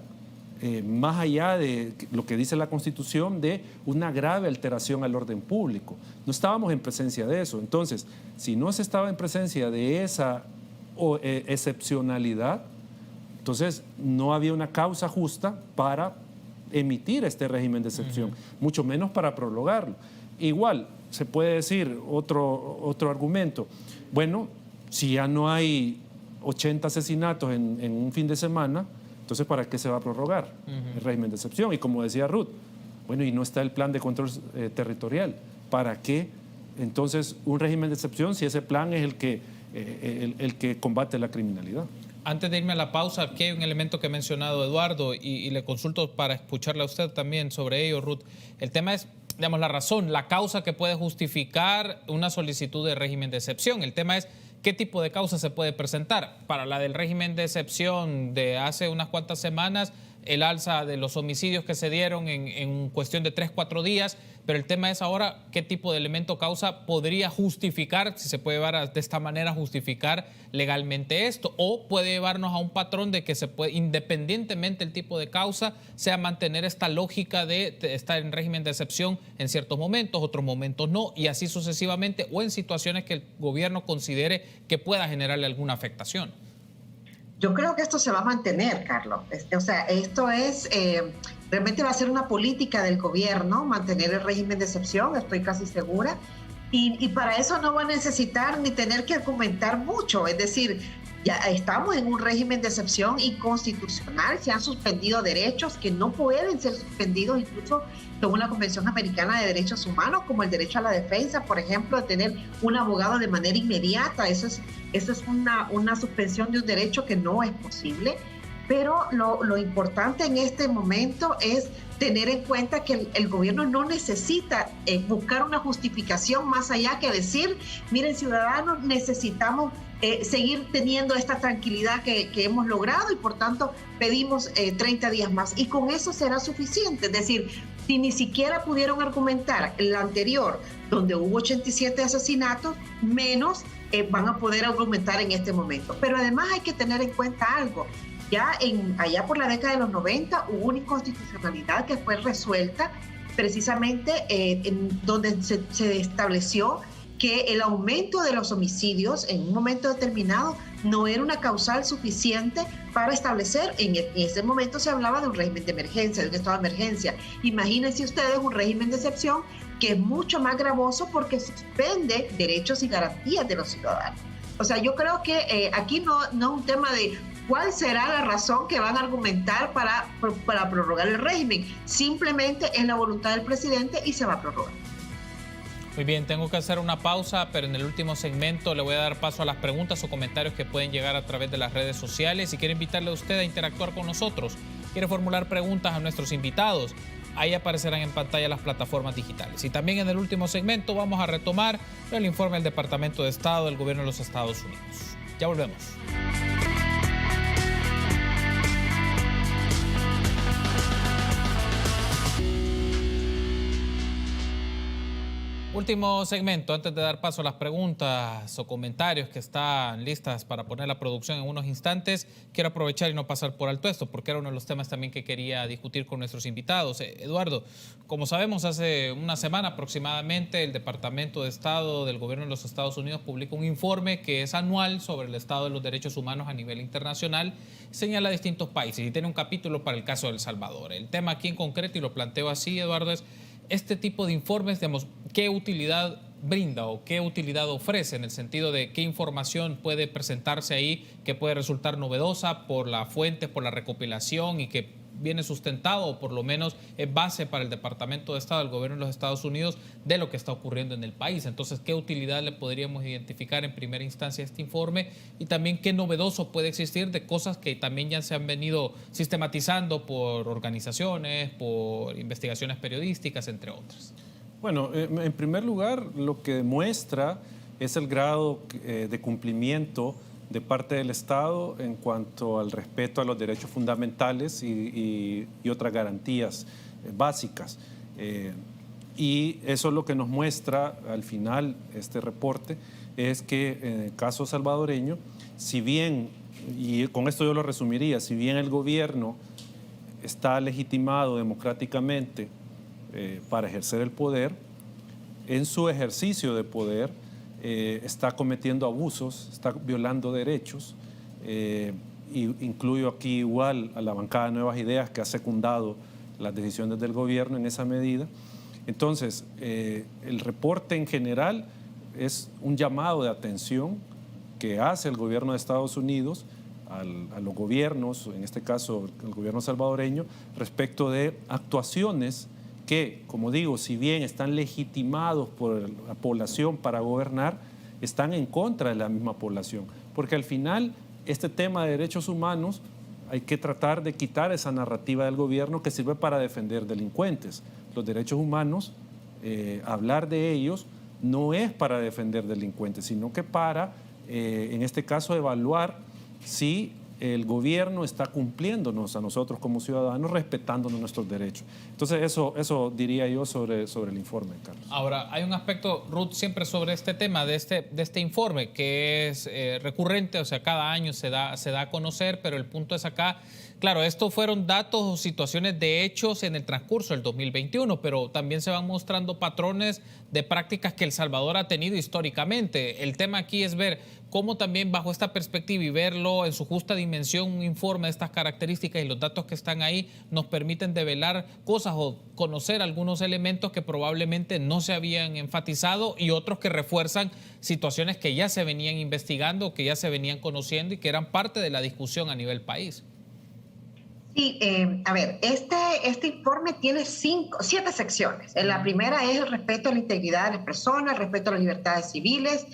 más allá de lo que dice la Constitución, de una grave alteración al orden público. No estábamos en presencia de eso. Entonces, si no se estaba en presencia de esa excepcionalidad, entonces no había una causa justa para emitir este régimen de excepción, mucho menos para prorrogarlo. Igual, se puede decir otro argumento. Bueno, si ya no hay 80 asesinatos en un fin de semana, entonces ¿para qué se va a prorrogar el régimen de excepción? Y como decía Ruth, bueno, y no está el plan de control territorial. ¿Para qué entonces un régimen de excepción si ese plan es el que combate la criminalidad? Antes de irme a la pausa, aquí hay un elemento que ha mencionado Eduardo y le consulto para escucharle a usted también sobre ello, Ruth. El tema es, digamos, la razón, la causa que puede justificar una solicitud de régimen de excepción. El tema es qué tipo de causa se puede presentar. Para la del régimen de excepción de hace unas cuantas semanas, el alza de los homicidios que se dieron en cuestión de 3-4 días, pero el tema es ahora qué tipo de elemento causa podría justificar, si se puede llevar de esta manera, justificar legalmente esto, o puede llevarnos a un patrón de que se puede, independientemente del tipo de causa, sea mantener esta lógica de estar en régimen de excepción en ciertos momentos, otros momentos no, y así sucesivamente, o en situaciones que el gobierno considere que pueda generarle alguna afectación. Yo creo que esto se va a mantener, Carlos. O sea, esto es, realmente va a ser una política del gobierno, mantener el régimen de excepción, estoy casi segura. Y para eso no va a necesitar ni tener que argumentar mucho. Es decir, ya estamos en un régimen de excepción inconstitucional, se han suspendido derechos que no pueden ser suspendidos, incluso según la Convención Americana de Derechos Humanos, como el derecho a la defensa, por ejemplo, de tener un abogado de manera inmediata. Eso es una suspensión de un derecho que no es posible. Pero lo importante en este momento es tener en cuenta que el gobierno no necesita buscar una justificación más allá que decir, miren, ciudadanos, necesitamos seguir teniendo esta tranquilidad que hemos logrado y por tanto pedimos 30 días más. Y con eso será suficiente. Es decir, si ni siquiera pudieron argumentar el anterior, donde hubo 87 asesinatos, menos van a poder argumentar en este momento. Pero además hay que tener en cuenta algo. Ya allá por la década de los 90 hubo una inconstitucionalidad que fue resuelta precisamente donde se estableció que el aumento de los homicidios en un momento determinado no era una causal suficiente para establecer, en ese momento se hablaba de un régimen de emergencia, de un estado de emergencia. Imagínense ustedes un régimen de excepción que es mucho más gravoso porque suspende derechos y garantías de los ciudadanos. O sea, yo creo que aquí no es un tema de cuál será la razón que van a argumentar para prorrogar el régimen. Simplemente es la voluntad del presidente y se va a prorrogar. Muy bien, tengo que hacer una pausa, pero en el último segmento le voy a dar paso a las preguntas o comentarios que pueden llegar a través de las redes sociales. Y quiero invitarle a usted a interactuar con nosotros. Quiere formular preguntas a nuestros invitados. Ahí aparecerán en pantalla las plataformas digitales. Y también en el último segmento vamos a retomar el informe del Departamento de Estado del Gobierno de los Estados Unidos. Ya volvemos. Último segmento, antes de dar paso a las preguntas o comentarios que están listas para poner la producción en unos instantes, quiero aprovechar y no pasar por alto esto, porque era uno de los temas también que quería discutir con nuestros invitados. Eduardo, como sabemos, hace una semana aproximadamente el Departamento de Estado del Gobierno de los Estados Unidos publica un informe que es anual sobre el estado de los derechos humanos a nivel internacional, señala distintos países y tiene un capítulo para el caso de El Salvador. El tema aquí en concreto, y lo planteo así, Eduardo, es este tipo de informes, digamos, ¿qué utilidad brinda o qué utilidad ofrece en el sentido de qué información puede presentarse ahí que puede resultar novedosa por la fuente, por la recopilación y que viene sustentado o por lo menos es base para el Departamento de Estado del Gobierno de los Estados Unidos de lo que está ocurriendo en el país? Entonces, ¿qué utilidad le podríamos identificar en primera instancia a este informe? Y también, ¿qué novedoso puede existir de cosas que también ya se han venido sistematizando por organizaciones, por investigaciones periodísticas, entre otras? Bueno, en primer lugar, lo que demuestra es el grado de cumplimiento de parte del Estado en cuanto al respeto a los derechos fundamentales y otras garantías básicas. Y eso es lo que nos muestra al final este reporte, es que en el caso salvadoreño, si bien, y con esto yo lo resumiría, si bien el gobierno está legitimado democráticamente para ejercer el poder, en su ejercicio de poder está cometiendo abusos, está violando derechos, y incluyo aquí igual a la bancada de Nuevas Ideas que ha secundado las decisiones del gobierno en esa medida. Entonces, el reporte en general es un llamado de atención que hace el gobierno de Estados Unidos a los gobiernos, en este caso el gobierno salvadoreño, respecto de actuaciones que, como digo, si bien están legitimados por la población para gobernar, están en contra de la misma población. Porque al final, este tema de derechos humanos, hay que tratar de quitar esa narrativa del gobierno que sirve para defender delincuentes. Los derechos humanos, hablar de ellos, no es para defender delincuentes, sino que para, en este caso, evaluar si el gobierno está cumpliéndonos a nosotros como ciudadanos, respetándonos nuestros derechos. Entonces, eso diría yo sobre el informe, Carlos. Ahora, hay un aspecto, Ruth, siempre sobre este tema de este informe, que es recurrente, o sea, cada año se da a conocer, pero el punto es acá, claro, estos fueron datos o situaciones de hechos en el transcurso del 2021, pero también se van mostrando patrones de prácticas que El Salvador ha tenido históricamente. El tema aquí es ver cómo también bajo esta perspectiva y verlo en su justa dimensión, un informe de estas características y los datos que están ahí nos permiten develar cosas o conocer algunos elementos que probablemente no se habían enfatizado y otros que refuerzan situaciones que ya se venían investigando, que ya se venían conociendo y que eran parte de la discusión a nivel país. Sí, a ver, este informe tiene 7 secciones. La primera es el respeto a la integridad de las personas, el respeto a las libertades civiles,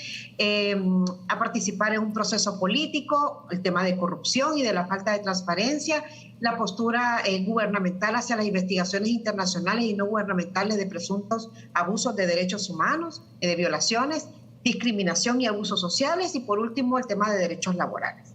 a participar en un proceso político, el tema de corrupción y de la falta de transparencia, la postura gubernamental hacia las investigaciones internacionales y no gubernamentales de presuntos abusos de derechos humanos, de violaciones, discriminación y abusos sociales y por último el tema de derechos laborales.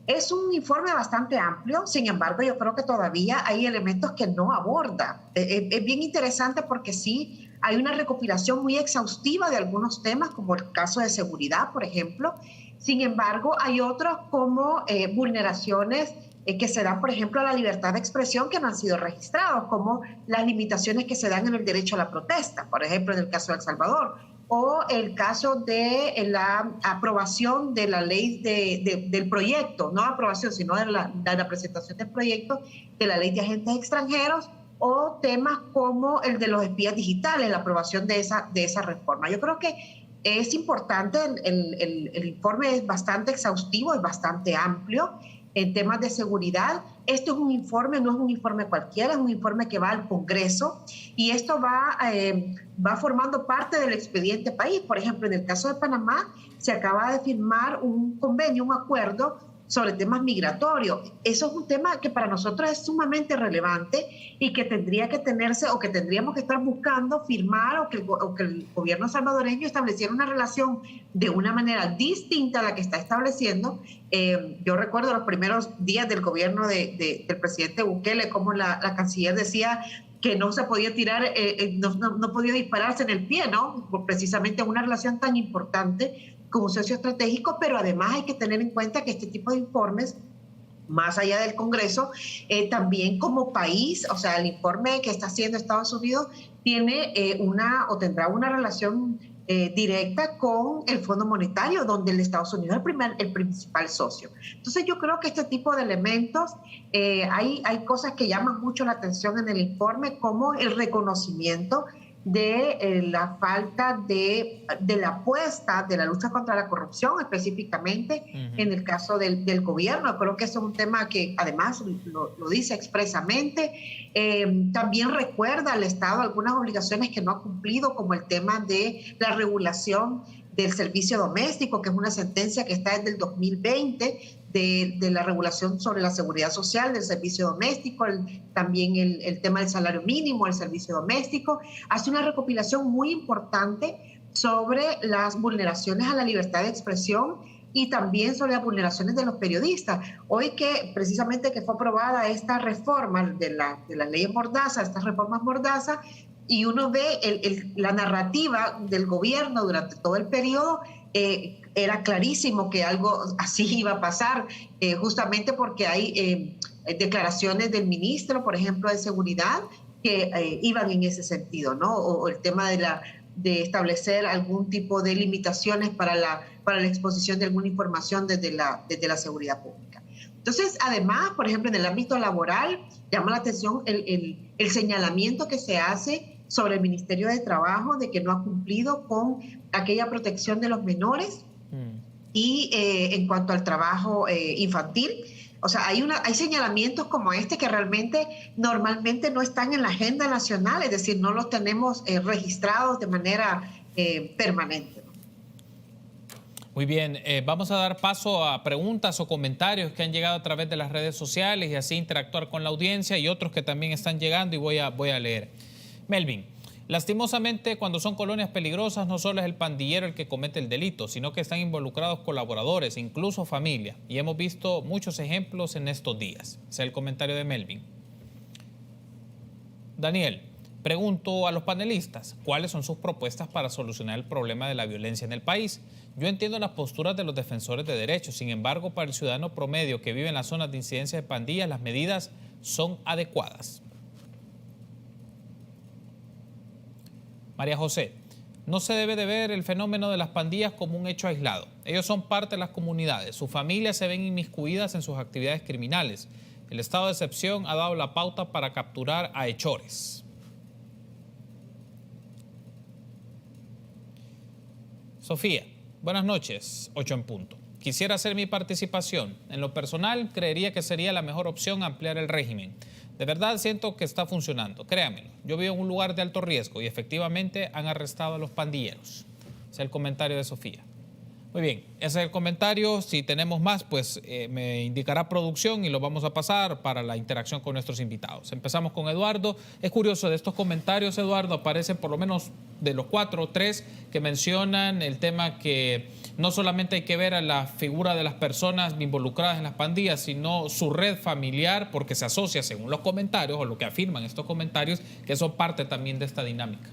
Es un informe bastante amplio, sin embargo, yo creo que todavía hay elementos que no aborda. Es bien interesante porque sí, hay una recopilación muy exhaustiva de algunos temas, como el caso de seguridad, por ejemplo. Sin embargo, hay otros como vulneraciones que se dan, por ejemplo, a la libertad de expresión que no han sido registrados, como las limitaciones que se dan en el derecho a la protesta, por ejemplo, en el caso de El Salvador, o el caso de la aprobación de la ley del proyecto, no aprobación, sino de la presentación del proyecto de la ley de agentes extranjeros, o temas como el de los espías digitales, la aprobación de esa reforma. Yo creo que es importante, el informe es bastante exhaustivo, es bastante amplio, en temas de seguridad. Esto es un informe, no es un informe cualquiera, es un informe que va al Congreso y esto va formando parte del expediente país. Por ejemplo, en el caso de Panamá se acaba de firmar un convenio, un acuerdo sobre temas migratorios. Eso es un tema que para nosotros es sumamente relevante y que tendría que tenerse o que tendríamos que estar buscando firmar o que el gobierno salvadoreño estableciera una relación de una manera distinta a la que está estableciendo. Yo recuerdo los primeros días del gobierno del presidente Bukele, como la canciller decía que no se podía tirar, no podía dispararse en el pie, ¿no? Precisamente una relación tan importante como un socio estratégico, pero además hay que tener en cuenta que este tipo de informes, más allá del Congreso, también como país, o sea, el informe que está haciendo Estados Unidos tiene tendrá una relación directa con el Fondo Monetario, donde el Estados Unidos es el principal socio. Entonces yo creo que este tipo de elementos, hay cosas que llaman mucho la atención en el informe, como el reconocimiento de la falta de la apuesta de la lucha contra la corrupción, específicamente en el caso del gobierno. Creo que eso es un tema que además lo dice expresamente. También recuerda al Estado algunas obligaciones que no ha cumplido, como el tema de la regulación del servicio doméstico, que es una sentencia que está desde el 2020, de la regulación sobre la seguridad social del servicio doméstico, también el tema del salario mínimo, el servicio doméstico. Hace una recopilación muy importante sobre las vulneraciones a la libertad de expresión y también sobre las vulneraciones de los periodistas. Hoy que precisamente que fue aprobada esta reforma de las leyes Mordaza, estas reformas Mordaza, y uno ve la narrativa del gobierno durante todo el periodo, era clarísimo que algo así iba a pasar, justamente porque hay declaraciones del ministro, por ejemplo, de Seguridad, que iban en ese sentido, ¿no? O el tema de establecer algún tipo de limitaciones para la exposición de alguna información desde la seguridad pública. Entonces, además, por ejemplo, en el ámbito laboral, llama la atención el señalamiento que se hace sobre el Ministerio de Trabajo de que no ha cumplido con aquella protección de los menores y en cuanto al trabajo infantil. O sea, hay señalamientos como este que realmente normalmente no están en la agenda nacional, es decir, no los tenemos registrados de manera permanente. Muy bien, vamos a dar paso a preguntas o comentarios que han llegado a través de las redes sociales y así interactuar con la audiencia, y otros que también están llegando y voy a leer. Melvin, lastimosamente cuando son colonias peligrosas no solo es el pandillero el que comete el delito, sino que están involucrados colaboradores, incluso familia, y hemos visto muchos ejemplos en estos días. Ese es el comentario de Melvin. Daniel, pregunto a los panelistas, ¿cuáles son sus propuestas para solucionar el problema de la violencia en el país? Yo entiendo las posturas de los defensores de derechos, sin embargo, para el ciudadano promedio que vive en las zonas de incidencia de pandillas, las medidas son adecuadas. María José, no se debe de ver el fenómeno de las pandillas como un hecho aislado. Ellos son parte de las comunidades, sus familias se ven inmiscuidas en sus actividades criminales. El estado de excepción ha dado la pauta para capturar a hechores. Sofía, buenas noches, 8 en punto. Quisiera hacer mi participación. En lo personal, creería que sería la mejor opción ampliar el régimen. De verdad siento que está funcionando, créanmelo. Yo vivo en un lugar de alto riesgo y efectivamente han arrestado a los pandilleros. Ese es el comentario de Sofía. Muy bien, ese es el comentario. Si tenemos más, pues me indicará producción y lo vamos a pasar para la interacción con nuestros invitados. Empezamos con Eduardo. Es curioso, de estos comentarios, Eduardo, aparecen por lo menos de los 4 o 3 que mencionan el tema que no solamente hay que ver a la figura de las personas involucradas en las pandillas, sino su red familiar, porque se asocia, según los comentarios o lo que afirman estos comentarios, que son parte también de esta dinámica.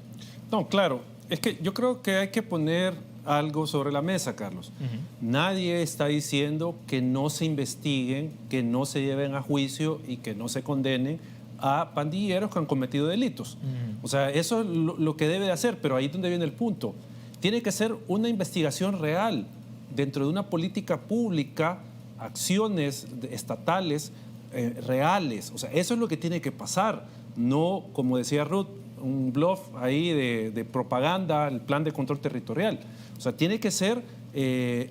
No, claro. Es que yo creo que hay que poner algo sobre la mesa, Carlos. Nadie está diciendo que no se investiguen, que no se lleven a juicio y que no se condenen a pandilleros que han cometido delitos. O sea, eso es lo que debe de hacer, pero ahí es donde viene el punto. Tiene que ser una investigación real dentro de una política pública, acciones estatales reales. O sea, eso es lo que tiene que pasar. No, como decía Ruth, un bluff ahí de propaganda, el plan de control territorial. O sea, tiene que ser,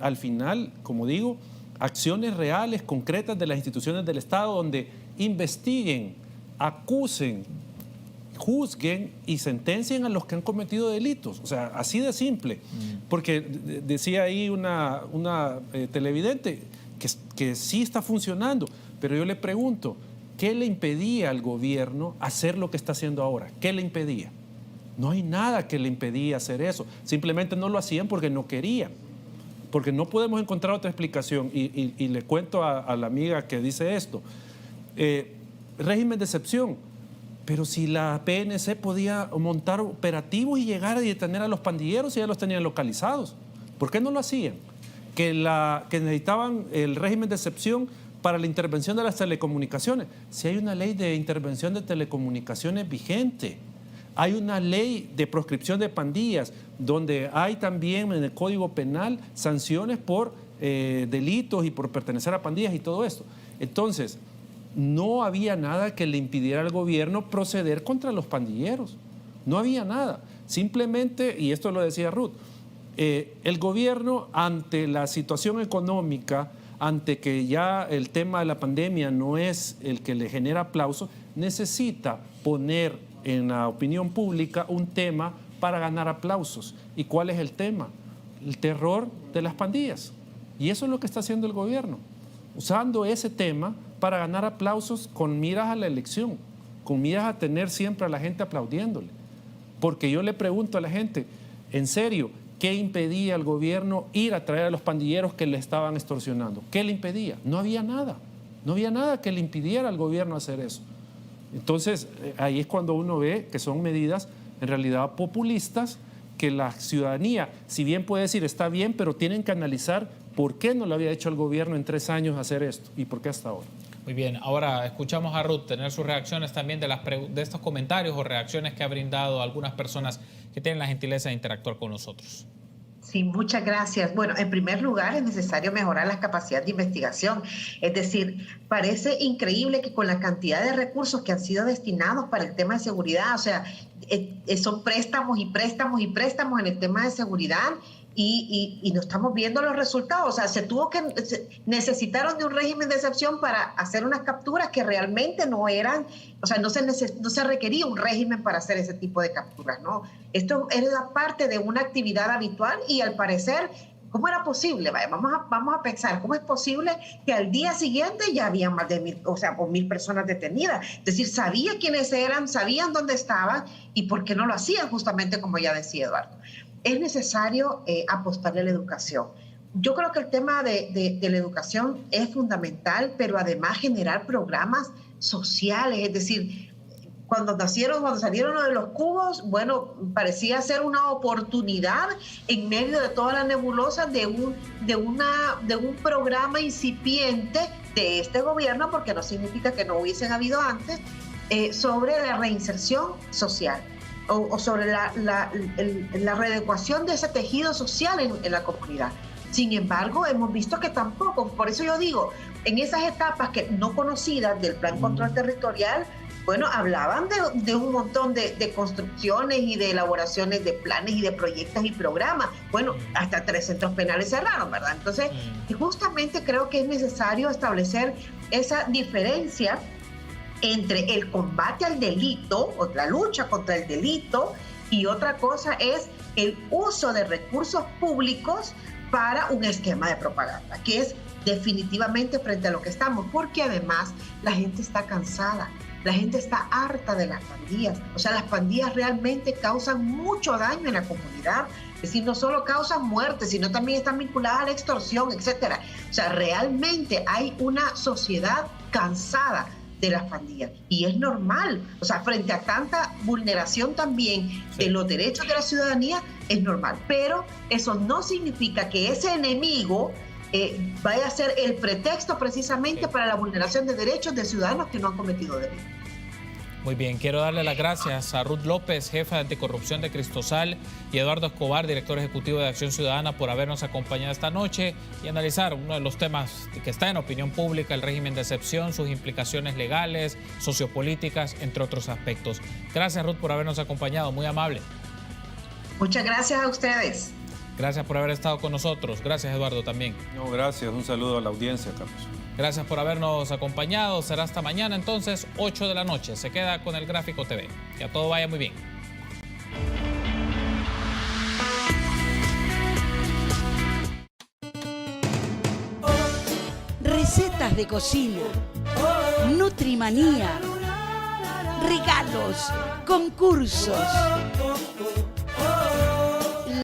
al final, como digo, acciones reales, concretas de las instituciones del Estado donde investiguen, acusen, juzguen y sentencien a los que han cometido delitos. O sea, así de simple. Porque decía ahí una televidente que sí está funcionando, pero yo le pregunto, ¿qué le impedía al gobierno hacer lo que está haciendo ahora? ¿Qué le impedía? No hay nada que le impedía hacer eso. Simplemente no lo hacían porque no querían. Porque no podemos encontrar otra explicación. Y le cuento a la amiga que dice esto. Régimen de excepción. Pero si la PNC podía montar operativos y llegar a detener a los pandilleros y ya los tenían localizados, ¿por qué no lo hacían? Que necesitaban el régimen de excepción para la intervención de las telecomunicaciones. Si hay una ley de intervención de telecomunicaciones vigente, hay una ley de proscripción de pandillas, donde hay también en el Código Penal sanciones por delitos y por pertenecer a pandillas y todo esto. Entonces, no había nada que le impidiera al gobierno proceder contra los pandilleros. No había nada. Simplemente, y esto lo decía Ruth, el gobierno, ante la situación económica, ante que ya el tema de la pandemia no es el que le genera aplauso, necesita poner en la opinión pública un tema para ganar aplausos. ¿Y cuál es el tema? El terror de las pandillas. Y eso es lo que está haciendo el gobierno, usando ese tema para ganar aplausos con miras a la elección, con miras a tener siempre a la gente aplaudiéndole. Porque yo le pregunto a la gente, en serio, ¿qué impedía al gobierno ir a traer a los pandilleros que le estaban extorsionando? ¿Qué le impedía? No había nada. No había nada que le impidiera al gobierno hacer eso. Entonces, ahí es cuando uno ve que son medidas en realidad populistas, que la ciudadanía, si bien puede decir está bien, pero tienen que analizar por qué no lo había hecho el gobierno en 3 años hacer esto y por qué hasta ahora. Muy bien, ahora escuchamos a Ruth tener sus reacciones también de estos comentarios o reacciones que ha brindado algunas personas que tienen la gentileza de interactuar con nosotros. Sí, muchas gracias. Bueno, en primer lugar es necesario mejorar las capacidades de investigación. Es decir, parece increíble que con la cantidad de recursos que han sido destinados para el tema de seguridad, o sea, son préstamos y préstamos y préstamos en el tema de seguridad y no estamos viendo los resultados. O sea, necesitaron de un régimen de excepción para hacer unas capturas que realmente no eran, o sea, no se requería un régimen para hacer ese tipo de capturas, ¿no? Esto es la parte de una actividad habitual y al parecer, ¿cómo era posible? Vaya, vamos a pensar, ¿cómo es posible que al día siguiente ya había más de 1,000 personas detenidas? Es decir, sabían quiénes eran, sabían dónde estaban y por qué no lo hacían, justamente como ya decía Eduardo. Es necesario apostarle a la educación. Yo creo que el tema de la educación es fundamental, pero además generar programas sociales, es decir, cuando salieron de los cubos, bueno, parecía ser una oportunidad en medio de toda la nebulosa de un programa incipiente de este gobierno, porque no significa que no hubiesen habido antes, sobre la reinserción social o sobre la readecuación de ese tejido social en la comunidad. Sin embargo, hemos visto que tampoco, por eso yo digo, en esas etapas que no conocidas del Plan Control Territorial, bueno, hablaban de un montón de construcciones y de elaboraciones de planes y de proyectos y programas. Bueno, hasta 3 centros penales cerraron, ¿verdad? Entonces, justamente creo que es necesario establecer esa diferencia entre el combate al delito o la lucha contra el delito y otra cosa es el uso de recursos públicos para un esquema de propaganda, que es definitivamente frente a lo que estamos, porque además la gente está cansada. La gente está harta de las pandillas. O sea, las pandillas realmente causan mucho daño en la comunidad. Es decir, no solo causan muerte, sino también están vinculadas a la extorsión, etcétera. O sea, realmente hay una sociedad cansada de las pandillas. Y es normal. O sea, frente a tanta vulneración también de los derechos de la ciudadanía, es normal. Pero eso no significa que ese enemigo vaya a ser el pretexto precisamente para la vulneración de derechos de ciudadanos que no han cometido delitos. Muy bien, quiero darle las gracias a Ruth López, jefa de anticorrupción de Cristosal, y Eduardo Escobar, director ejecutivo de Acción Ciudadana, por habernos acompañado esta noche y analizar uno de los temas que está en opinión pública, el régimen de excepción, sus implicaciones legales, sociopolíticas, entre otros aspectos. Gracias, Ruth, por habernos acompañado, muy amable. Muchas gracias a ustedes. Gracias por haber estado con nosotros. Gracias, Eduardo, también. No, gracias. Un saludo a la audiencia, Carlos. Gracias por habernos acompañado. Será hasta mañana, entonces, 8 de la noche. Se queda con el Gráfico TV. Que a todo vaya muy bien. Recetas de cocina, Nutrimanía, regalos, concursos.